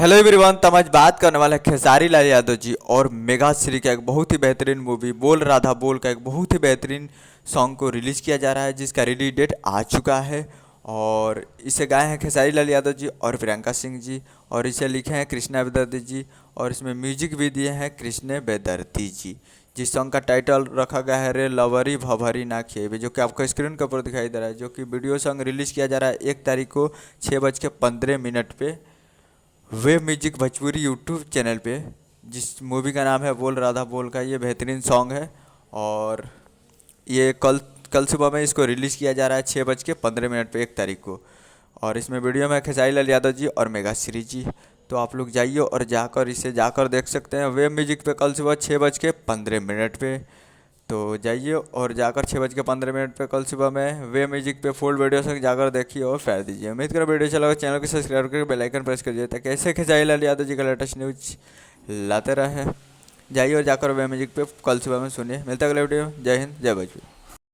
Hello everyone. तो हम आज बात करने वाले हैं खेसारी लाल यादव जी और मेगा श्री का एक बहुत ही बेहतरीन मूवी बोल राधा बोल का एक बहुत ही बेहतरीन सॉन्ग को रिलीज़ किया जा रहा है, जिसका रिलीज डेट आ चुका है। और इसे गाए हैं खेसारी लाल यादव जी और प्रियंका सिंह जी, और इसे लिखे हैं कृष्णा बेदर्ती जी, और इसमें म्यूजिक भी दिए हैं कृष्ण बेदर्ती जी। जिस सॉन्ग का टाइटल रखा गया है रे लवरी भभरी ना खेबे, जो कि आपको स्क्रीन के ऊपर दिखाई दे रहा है। जो कि वीडियो सॉन्ग रिलीज़ किया जा रहा है 1 तारीख को 6:15 पे वे म्यूजिक भोजपुरी यूट्यूब चैनल पे। जिस मूवी का नाम है बोल राधा बोल का ये बेहतरीन सॉन्ग है। और ये कल कल सुबह में इसको रिलीज़ किया जा रहा है 6:15 पे 1 तारीख को। और इसमें वीडियो में खेसारी लाल यादव जी और मेगा श्री जी। तो आप लोग जाइए और जाकर इसे जाकर देख सकते हैं वेब म्यूजिक पे कल सुबह 6:15 पे। तो जाइए और जाकर 6:15 पे कल सुबह में वे म्यूजिक पे फुल वीडियो तक जाकर देखिए और फेयर दीजिए। उम्मीद करो वीडियो चला चैनल को सब्सक्राइब करके बेल आइकन प्रेस करिए, ताकि ऐसे खेसारी लाल यादव जी का लेटेस्ट न्यूज लाते रहे। जाइए और जाकर वे म्यूजिक पे कल सुबह में सुनिए। मिलता है अगले वीडियो। जय हिंद, जय भोजपुरी।